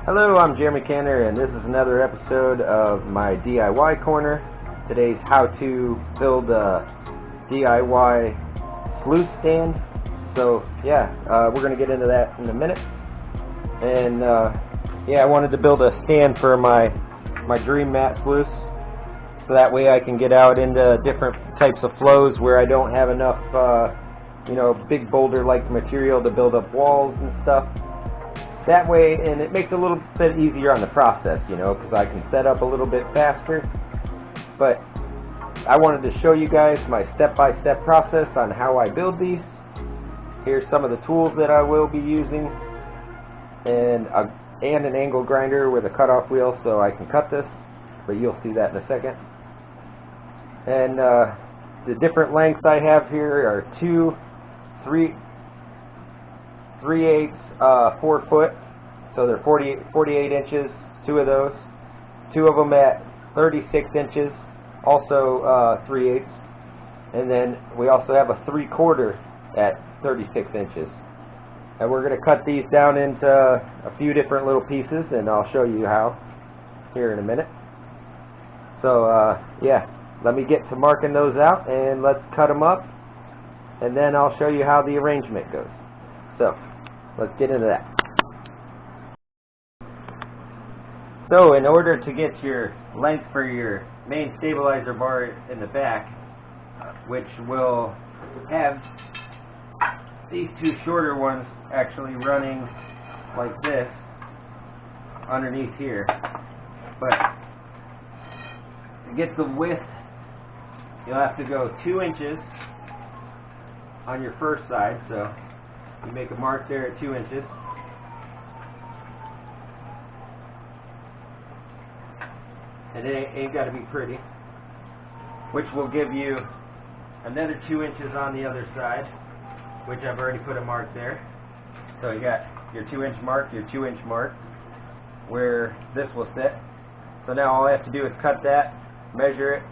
Hello, I'm Jeremy Canner, and this is another episode of my DIY Corner. Today's how to build a DIY sluice stand. So yeah, we're going to get into that in a minute. And yeah, I wanted to build a stand for my dream mat sluice, so that way I can get out into different types of flows where I don't have enough big boulder-like material to build up walls and stuff. That way, and it makes it a little bit easier on the process, because I can set up a little bit faster. But I wanted to show you guys my step-by-step process on how I build these. Here's some of the tools that I will be using, and an angle grinder with a cutoff wheel so I can cut this, but you'll see that in a second. And the different lengths I have here are 2, 3/8, 4 foot, so they're 48 inches, 2 of those. 2 of them at 36 inches, also 3/8, and then we also have a 3/4 at 36 inches. And we're going to cut these down into a few different little pieces, and I'll show you how here in a minute. So yeah, let me get to marking those out, and let's cut them up, and then I'll show you how the arrangement goes. So let's get into that. So in order to get your length for your main stabilizer bar in the back, which will have these 2 shorter ones actually running like this underneath here, but to get the width, you'll have to go 2 inches on your first side. So you make a mark there at 2 inches. And it ain't got to be pretty. Which will give you another 2 inches on the other side, which I've already put a mark there. So you got your 2-inch mark, your 2-inch mark, where this will sit. So now all I have to do is cut that, measure it,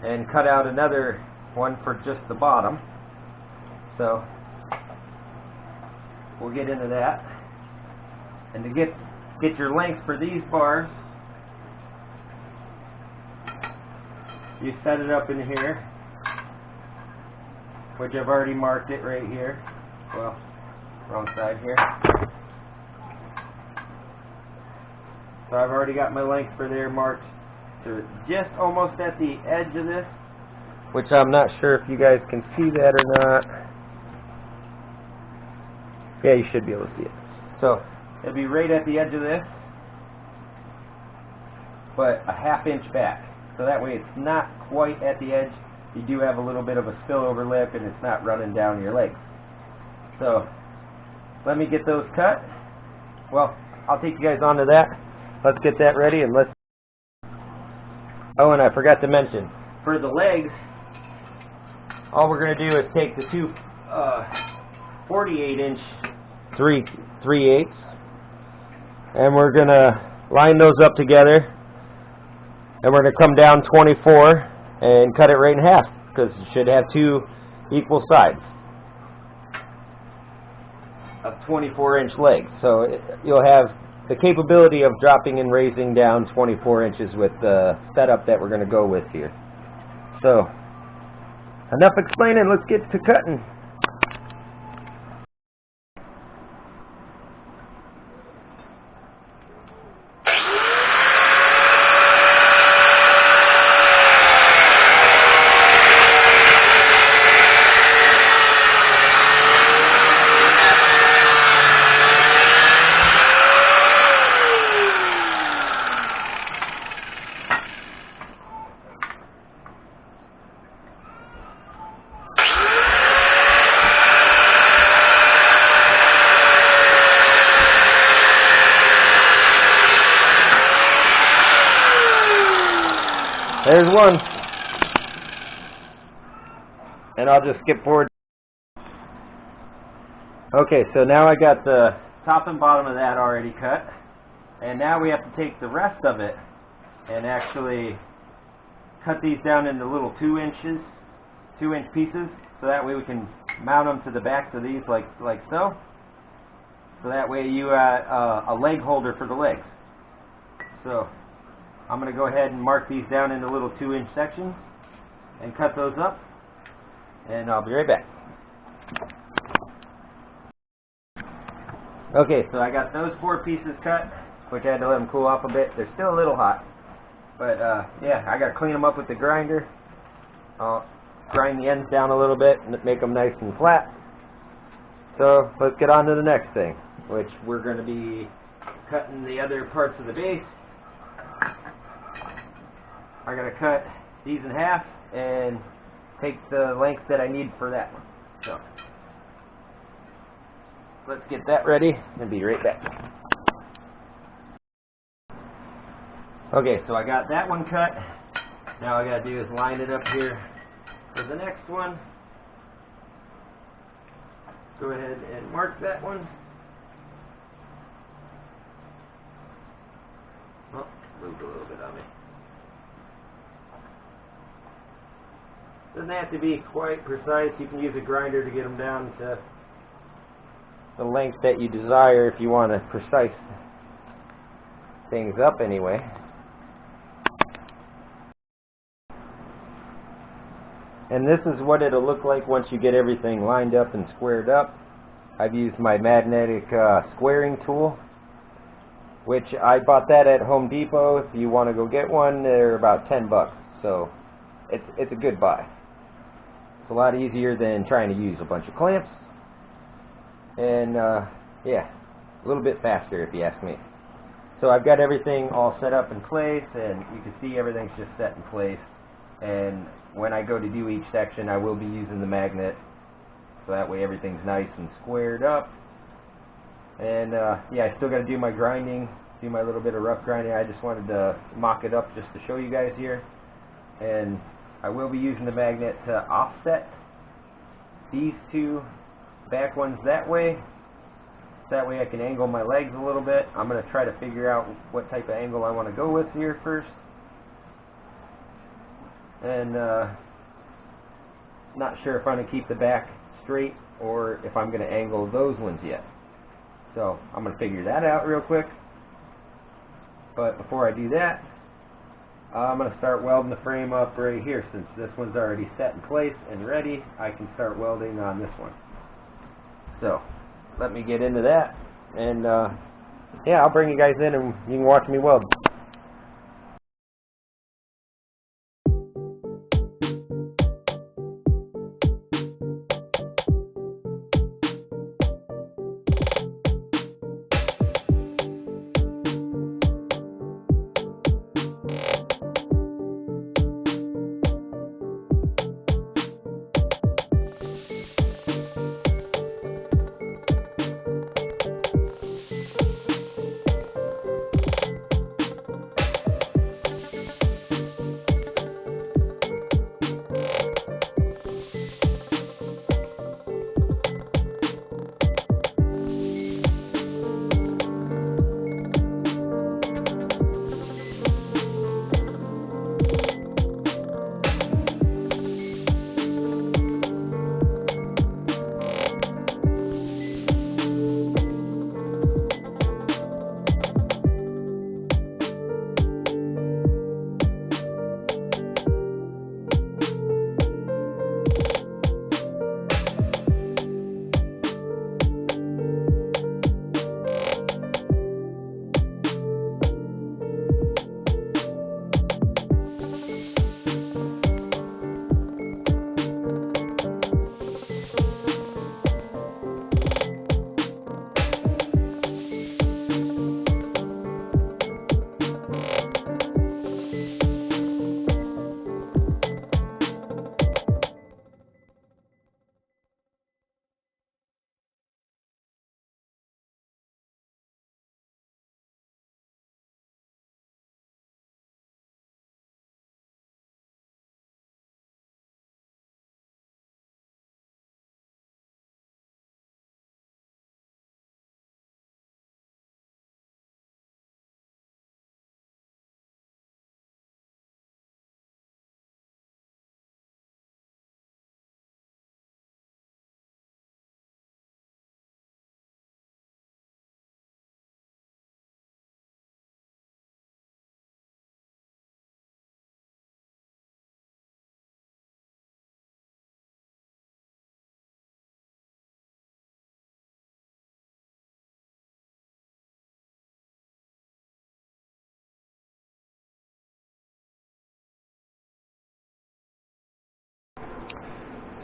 and cut out another one for just the bottom. So we'll get into that. And to get your length for these bars, you set it up in here, which I've already marked it right here. Well, wrong side here. So I've already got my length for there marked to just almost at the edge of this, which I'm not sure if you guys can see that or not. Yeah, you should be able to see it. So it'll be right at the edge of this, but a 1/2 inch back. So that way it's not quite at the edge. You do have a little bit of a spillover lip, and it's not running down your legs. So let me get those cut. Well, I'll take you guys on to that. Let's get that ready, and let's... Oh, and I forgot to mention, for the legs, all we're going to do is take the 2 48-inch 3/8, and we're going to line those up together, and we're going to come down 24 and cut it right in half, because you should have 2 equal sides of 24-inch legs. So you'll have the capability of dropping and raising down 24 inches with the setup that we're going to go with here. So enough explaining, let's get to cutting. There's one. And I'll just skip forward. Okay, so now I got the top and bottom of that already cut. And now we have to take the rest of it and actually cut these down into little 2-inch pieces, so that way we can mount them to the backs of these like so. so that way you got a leg holder for the legs. So I'm going to go ahead and mark these down into little 2-inch sections and cut those up, and I'll be right back. Okay, so I got those 4 pieces cut, which I had to let them cool off a bit. They're still a little hot, but yeah, I got to clean them up with the grinder. I'll grind the ends down a little bit and make them nice and flat. So let's get on to the next thing, which we're going to be cutting the other parts of the base. I got to cut these in half and take the length that I need for that one. So let's get that ready and be right back. Okay, so I got that one cut. Now all I got to do is line it up here for the next one. Go ahead and mark that one. Oh, moved a little bit on me. Doesn't have to be quite precise. You can use a grinder to get them down to the length that you desire if you want to precise things up anyway. And this is what it'll look like once you get everything lined up and squared up. I've used my magnetic squaring tool, which I bought that at Home Depot. If you want to go get one, they're about 10 bucks. So it's a good buy. It's a lot easier than trying to use a bunch of clamps. And yeah, a little bit faster if you ask me. So I've got everything all set up in place, and you can see everything's just set in place. And when I go to do each section, I will be using the magnet, so that way everything's nice and squared up. And yeah, I still got to do my grinding, do my little bit of rough grinding. I just wanted to mock it up just to show you guys here. And I will be using the magnet to offset these 2 back ones that way. That way I can angle my legs a little bit. I'm going to try to figure out what type of angle I want to go with here first. And not sure if I'm going to keep the back straight or if I'm going to angle those ones yet. So I'm going to figure that out real quick. But before I do that, I'm going to start welding the frame up right here. Since this one's already set in place and ready, I can start welding on this one. So let me get into that, and yeah, I'll bring you guys in and you can watch me weld.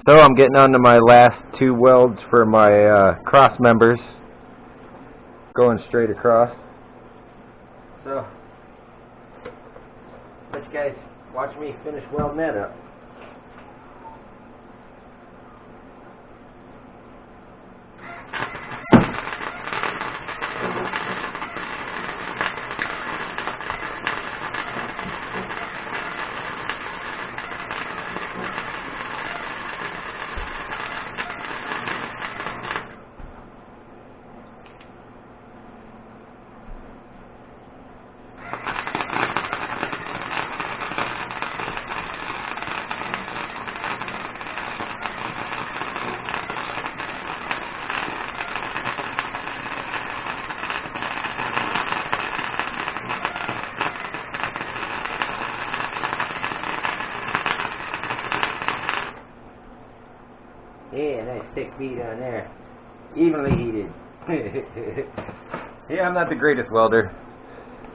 So I'm getting on to my last 2 welds for my cross members, going straight across. So let you guys watch me finish welding that up. Yeah, nice thick bead on there. Evenly heated. Yeah, I'm not the greatest welder,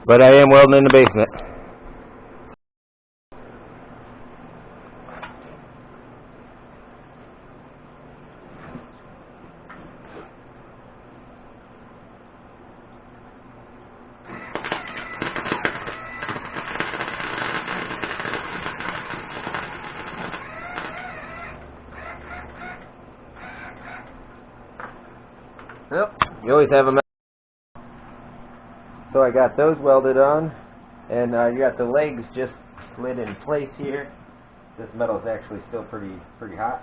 but I am welding in the basement. Well, you always have a. So I got those welded on, and you got the legs just slid in place here. This metal is actually still pretty hot.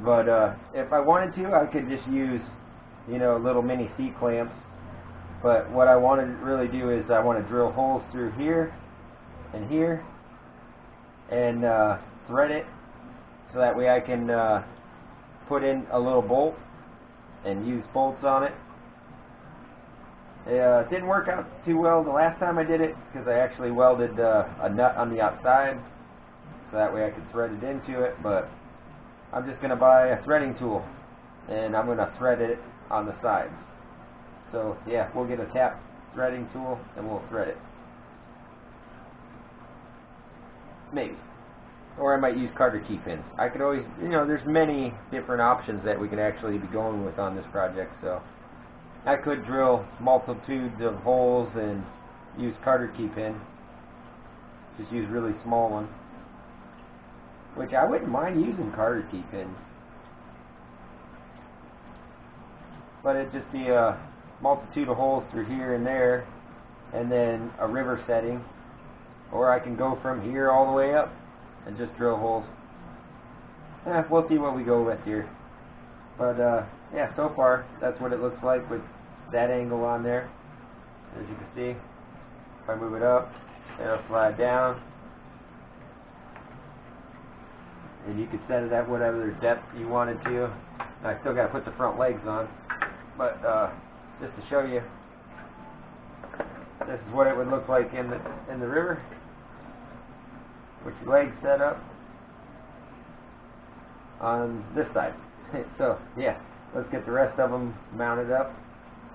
But if I wanted to, I could just use, you know, little mini C-clamps. But what I want to really do is I want to drill holes through here and here, and thread it, so that way I can put in a little bolt and use bolts on it. It didn't work out too well the last time I did it, because I actually welded a nut on the outside, so that way I could thread it into it. But I'm just going to buy a threading tool, and I'm going to thread it on the sides. So yeah, we'll get a tap threading tool and we'll thread it. Maybe. Or I might use Carter key pins. I could always, you know, there's many different options that we can actually be going with on this project. So I could drill multitudes of holes and use Carter key pin. Just use really small ones, which I wouldn't mind using Carter key pins, but it'd just be a multitude of holes through here and there, and then a river setting. Or I can go from here all the way up and just drill holes. We'll see what we go with here. But yeah, so far that's what it looks like with that angle on there. As you can see, if I move it up, it'll slide down, and you can set it at whatever depth you wanted to. I still got to put the front legs on, but just to show you, this is what it would look like in the river with your legs set up on this side. So yeah, let's get the rest of them mounted up,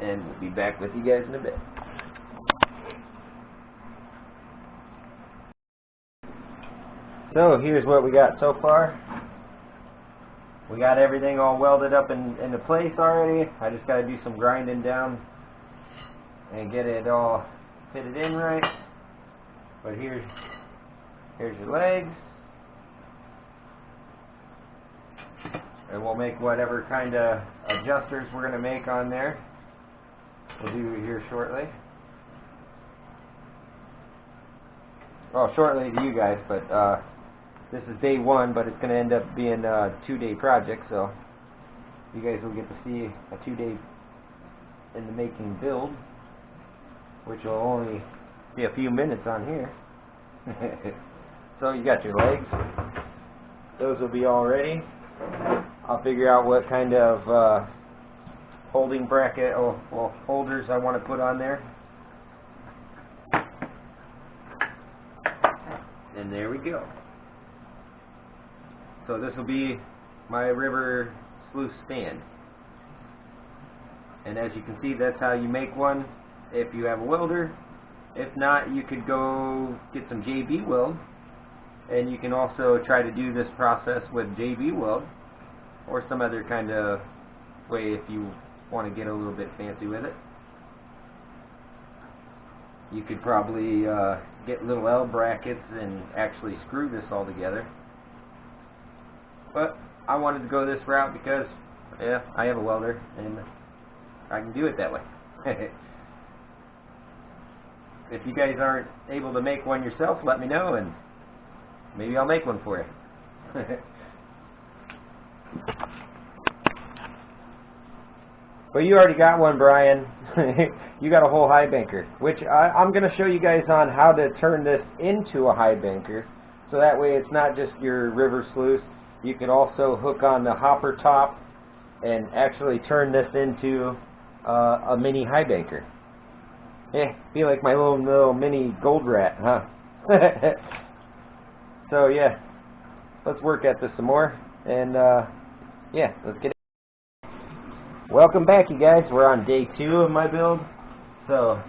and we'll be back with you guys in a bit. So here's what we got so far. We got everything all welded up into place already. I just got to do some grinding down and get it all fitted in right. But here's your legs, and we'll make whatever kind of adjusters we're going to make on there. We'll do here shortly. Well, shortly to you guys, but this is day 1, but it's going to end up being a 2-day project, so you guys will get to see a 2-day in the making build, which will only be a few minutes on here. So you got your legs. Those will be all ready. I'll figure out what kind of holding bracket or holders I want to put on there. And there we go. So this will be my river sluice stand. And as you can see, that's how you make one if you have a welder. If not, you could go get some JB weld And you can also try to do this process with JB weld or some other kind of way if you want to get a little bit fancy with it. You could probably get little L brackets and actually screw this all together. But I wanted to go this route because, yeah, I have a welder and I can do it that way. If you guys aren't able to make one yourself, let me know and maybe I'll make one for you. But you already got one, Brian. You got a whole high banker, which I'm going to show you guys on how to turn this into a high banker. So that way it's not just your river sluice. You can also hook on the hopper top and actually turn this into a mini high banker. Yeah, be like my little mini gold rat, huh? So yeah, let's work at this some more, and yeah, let's get it. Welcome back, you guys. We're on day 2 of my build. So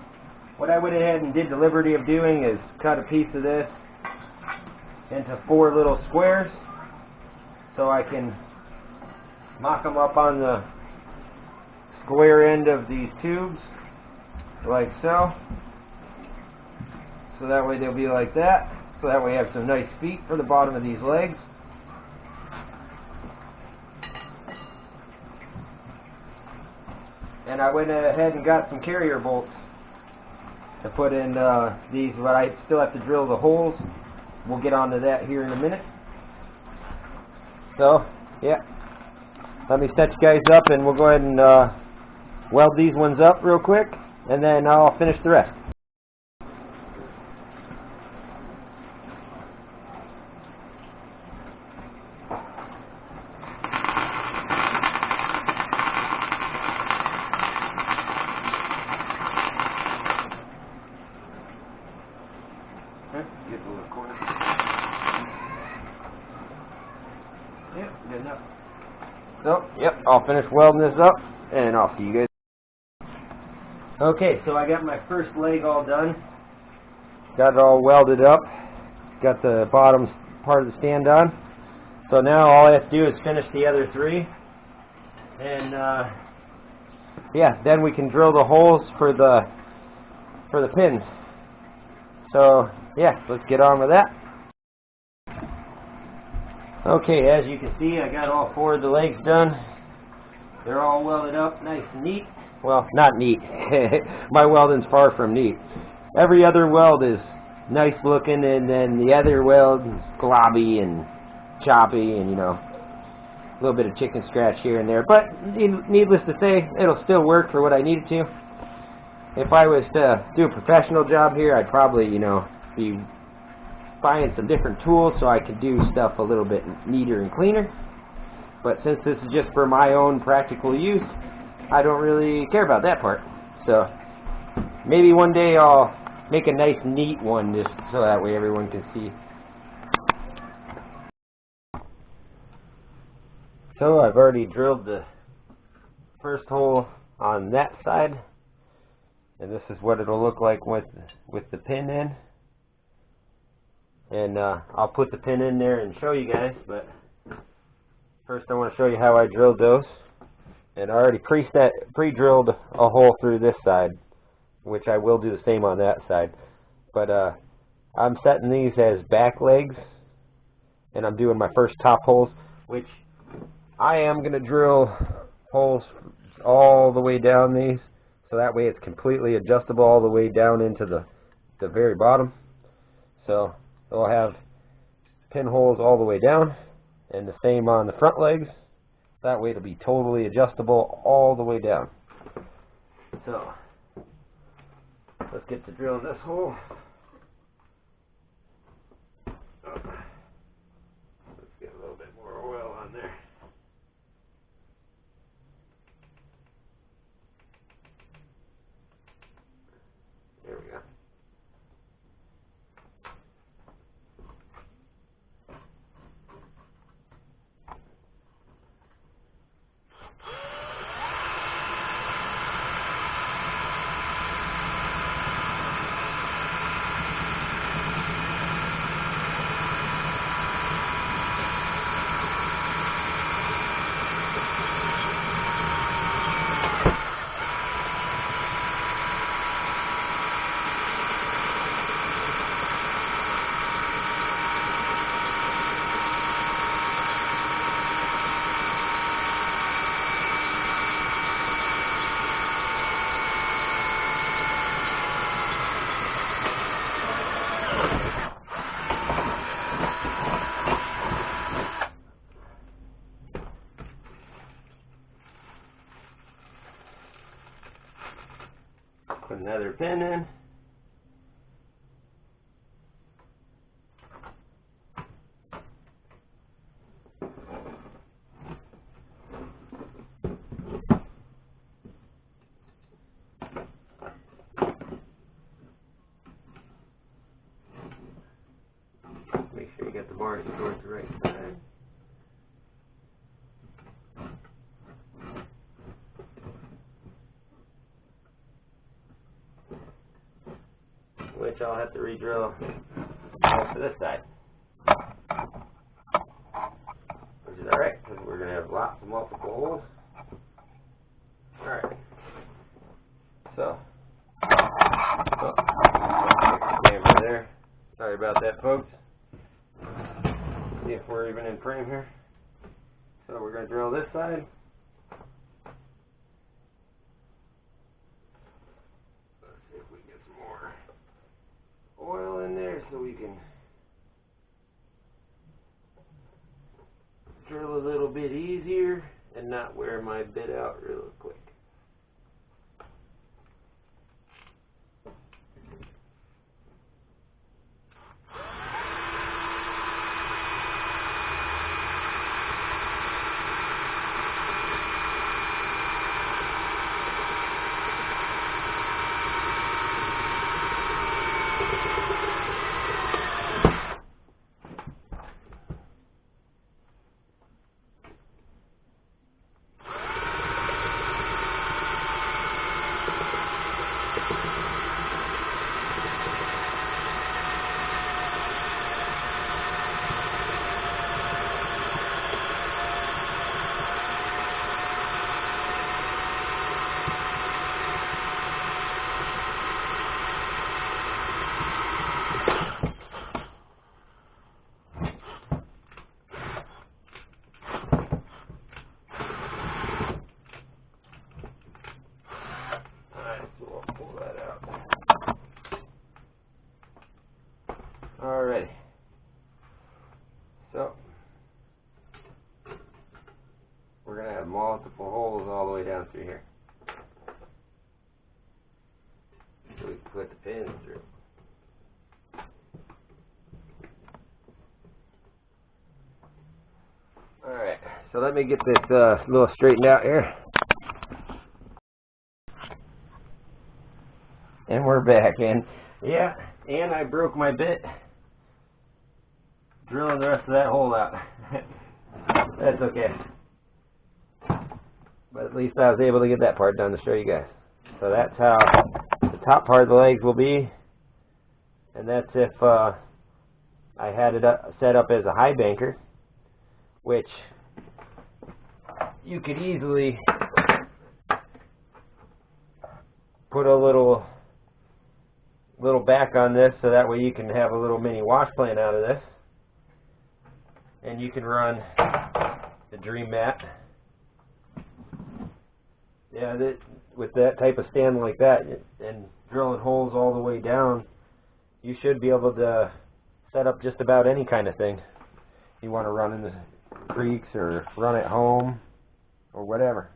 what I went ahead and did the liberty of doing is cut a piece of this into 4 little squares so I can mock them up on the square end of these tubes like so. So that way they'll be like that. So that way I have some nice feet for the bottom of these legs. And I went ahead and got some carrier bolts to put in these, but I still have to drill the holes. We'll get onto that here in a minute. So, yeah. Let me set you guys up and we'll go ahead and weld these ones up real quick, and then I'll finish the rest. Get a little corner. Yep, good enough. So, yep, I'll finish welding this up, and I'll see you guys. Okay, so I got my first leg all done. Got it all welded up. Got the bottom part of the stand on. So now all I have to do is finish the other 3. And, yeah, then we can drill the holes for the pins. So, yeah, let's get on with that. Okay, as you can see, I got all 4 of the legs done. They're all welded up nice and neat. Well, not neat. My welding's far from neat. Every other weld is nice looking, and then the other weld is globby and choppy and, you know, a little bit of chicken scratch here and there. But needless to say, it'll still work for what I need it to. If I was to do a professional job here, I'd probably, you know, be buying some different tools so I could do stuff a little bit neater and cleaner. But since this is just for my own practical use, I don't really care about that part. So maybe one day I'll make a nice neat one just so that way everyone can see. So I've already drilled the first hole on that side, and this is what it'll look like with the pin in. And I'll put the pin in there and show you guys, but first I want to show you how I drilled those. And I already pre-drilled a hole through this side, which I will do the same on that side. But I'm setting these as back legs, and I'm doing my first top holes, which I am going to drill holes all the way down these, so that way it's completely adjustable all the way down into the very bottom. So they'll have pinholes all the way down, and the same on the front legs. That way it'll be totally adjustable all the way down. So let's get to drill this hole. Let's get a little bit more oil on there. There we go. another pin in. Make sure you get the bars towards the right side. Which I'll have to re-drill to this side. Which is alright, because we're going to have lots of multiple holes. Alright. So, camera there. Sorry about that, folks. See if we're even in frame here. So we're going to drill this side. Let's see if we can get some more oil in there so we can drill a little bit easier and not wear my bit out real quick. Alrighty, so we're going to have multiple holes all the way down through here. So we can put the pins through. Alright, so let me get this little straightened out here. And we're back in. Yeah, and I broke my bit drilling the rest of that hole out. That's okay. But at least I was able to get that part done to show you guys. So that's how the top part of the legs will be. And that's if I had it set up as a high banker, which you could easily put a little back on this so that way you can have a little mini wash plant out of this. And you can run the Dream mat. Yeah, with that type of stand like that and drilling holes all the way down, you should be able to set up just about any kind of thing you want to run in the creeks or run at home or whatever.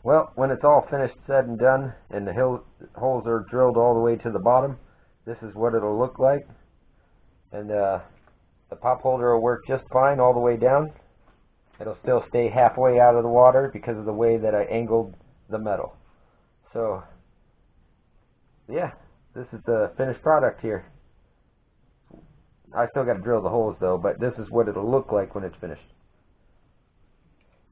Well, when it's all finished, said and done, and the holes are drilled all the way to the bottom, this is what it'll look like. And the pop holder will work just fine all the way down. It'll still stay halfway out of the water because of the way that I angled the metal. So, yeah, this is the finished product here. I still got to drill the holes though, but this is what it'll look like when it's finished.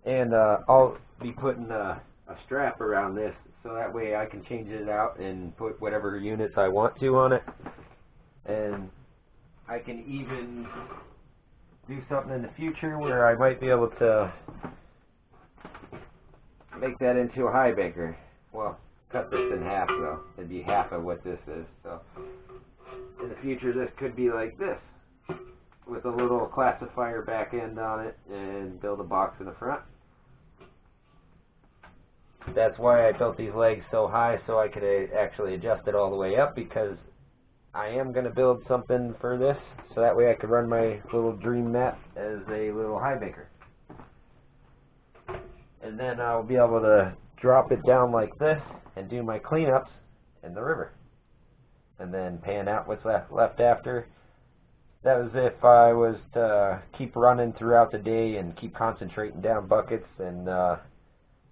And I'll be putting a strap around this so that way I can change it out and put whatever units I want to on it. And I can even do something in the future where I might be able to make that into a high banker. Well, cut this in half though. It'd be half of what this is. So in the future this could be like this with a little classifier back end on it and build a box in the front. That's why I built these legs so high so I could actually adjust it all the way up, because I am going to build something for this so that way I could run my little Dream mat as a little high banker. and then I'll be able to drop it down like this and do my cleanups in the river, and then pan out what's left after. That was if I was to keep running throughout the day and keep concentrating down buckets and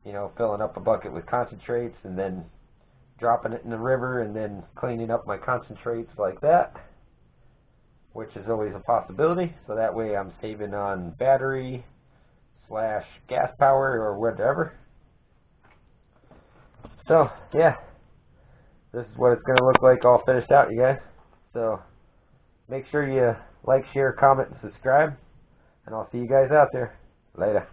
you know, filling up a bucket with concentrates and then dropping it in the river and then cleaning up my concentrates like that, which is always a possibility. So that way I'm saving on battery / gas power or whatever. So yeah, this is what it's going to look like all finished out, you guys. So make sure you like, share, comment, and subscribe, and I'll see you guys out there. Later.